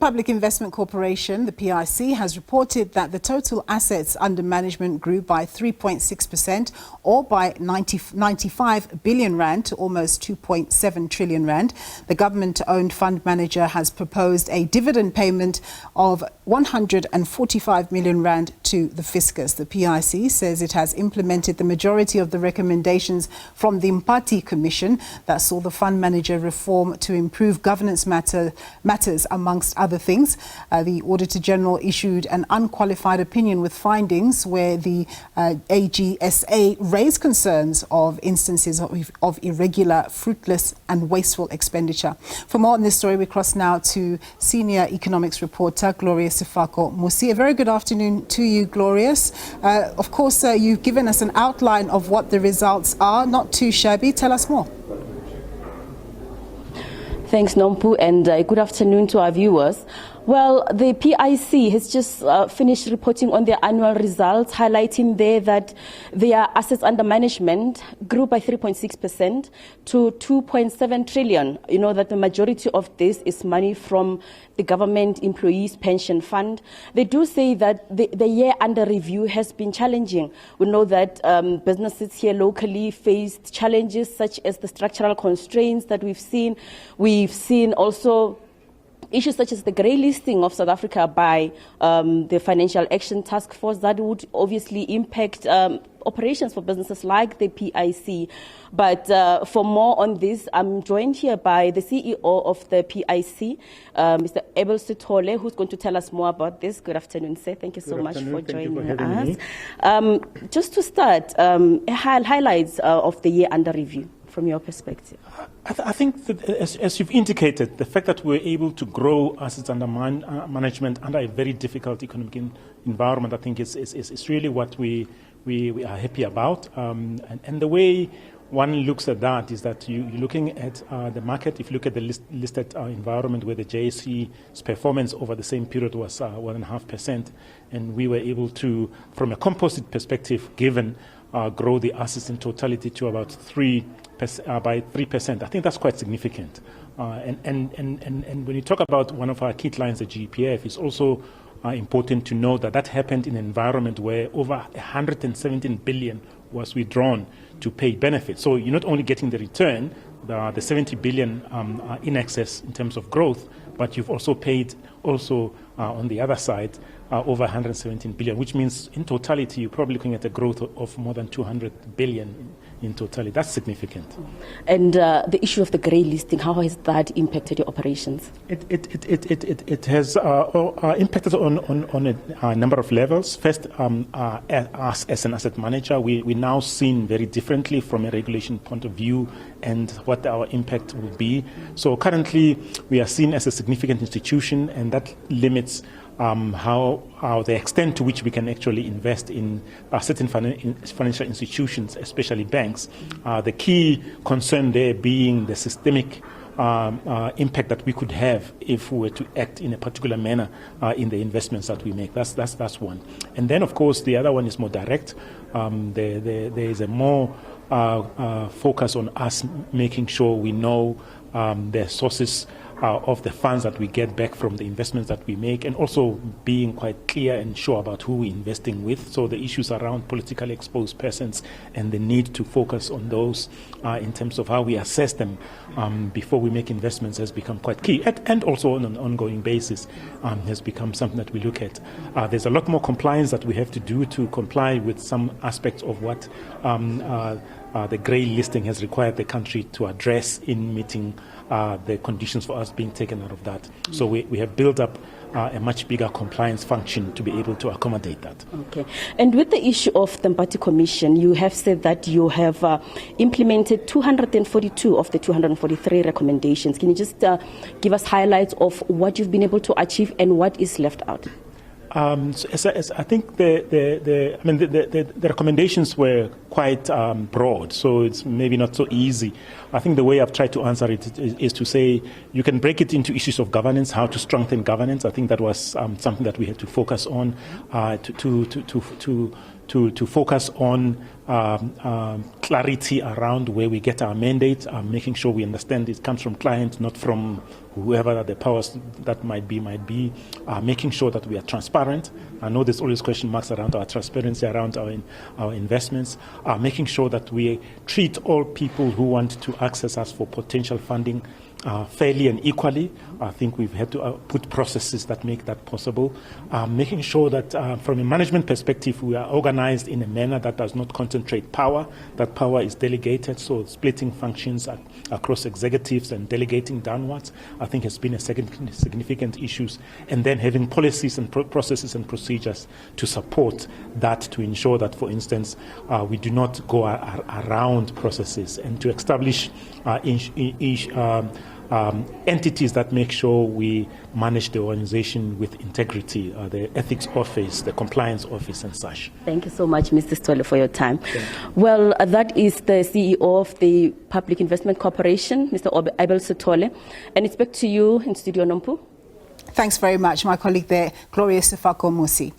Public Investment Corporation, the PIC, has reported that the total assets under management grew by 3.6% or by 95 billion rand to almost 2.7 trillion rand. The government-owned fund manager has proposed a dividend payment of 145 million rand to the fiscus. The PIC says it has implemented the majority of the recommendations from the Mpati Commission that saw the fund manager reform to improve governance matters, amongst other things. The Auditor General issued an unqualified opinion with findings where the AGSA raised concerns of instances of irregular, fruitless and wasteful expenditure. For more on this story, we cross now to senior economics reporter Glorious Sefako-Musi. A very good afternoon to you, Glorious. Of course, you've given us an outline of what the results are. Not too shabby. Tell us more. Thanks, Nompu, and good afternoon to our viewers. Well, the PIC has just finished reporting on their annual results, highlighting there that their assets under management grew by 3.6% to 2.7 trillion. You know that the majority of this is money from the government employees pension fund. They do say that the year under review has been challenging. We know that businesses here locally faced challenges such as the structural constraints that we've seen. We've seen also issues such as the grey listing of South Africa by the Financial Action Task Force that would obviously impact operations for businesses like the PIC. But for more on this, I'm joined here by the CEO of the PIC, Mr. Abel Sithole, who's going to tell us more about this. Good afternoon, sir. Thank you so much for joining us. Just to start, highlights of the year under review from your perspective. I think that, as you've indicated, the fact that we're able to grow assets under management under a very difficult economic environment, I think is really what we are happy about. And the way one looks at that is that you're looking at the market. If you look at the listed environment where the JSE's performance over the same period was 1.5%, and we were able to, from a composite perspective, grow the assets in totality to about 3%. I think that's quite significant. And when you talk about one of our key clients, the GPF, it's also important to know that happened in an environment where over 117 billion was withdrawn to pay benefits. So you're not only getting the return, the 70 billion in excess in terms of growth, but you've also paid on the other side over 117 billion, which means in totality you're probably looking at a growth of more than 200 billion in totality. That's significant. And the issue of the grey listing, how has that impacted your operations? It has impacted on a number of levels. First, us as an asset manager, we now seen very differently from a regulation point of view and what our impact will be. So currently we are seen as a significant institution, and that limits how the extent to which we can actually invest in certain financial institutions, especially banks. The key concern there being the systemic impact that we could have if we were to act in a particular manner in the investments that we make. That's one. And then, of course, the other one is more direct. There is a more focus on us making sure we know the sources of the funds that we get back from the investments that we make, and also being quite clear and sure about who we're investing with. So the issues around politically exposed persons and the need to focus on those in terms of how we assess them before we make investments has become quite key, and also on an ongoing basis has become something that we look at. There's a lot more compliance that we have to do to comply with some aspects of what the grey listing has required the country to address in meeting the conditions for us being taken out of that. So we have built up a much bigger compliance function to be able to accommodate that. Okay. And with the issue of the Mpati Commission, you have said that you have implemented 242 of the 243 recommendations. Can you just give us highlights of what you've been able to achieve and what is left out? So I think the recommendations were quite broad, so it's maybe not so easy. I think the way I've tried to answer it is to say you can break it into issues of governance, how to strengthen governance. I think that was something that we had to focus on to to focus on clarity around where we get our mandate, making sure we understand it comes from clients, not from whoever the powers that might be, making sure that we are transparent. I know there's always question marks around our transparency, around our investments, making sure that we treat all people who want to access us for potential funding fairly and equally. I think we've had to put processes that make that possible. Making sure that from a management perspective, we are organized in a manner that does not concentrate power, that power is delegated, so splitting functions across executives and delegating downwards, I think has been a significant issue. And then having policies and processes and procedures to support that, to ensure that, for instance, we do not go around processes, and to establish entities that make sure we manage the organization with integrity, the ethics office, the compliance office and such. Thank you so much, Mr. Sithole, for your time. Well, that is the CEO of the Public Investment Corporation, Mr. Abel Sithole. And it's back to you in Studio Nompu. Thanks very much, my colleague there, Glorious Sefako-Musi.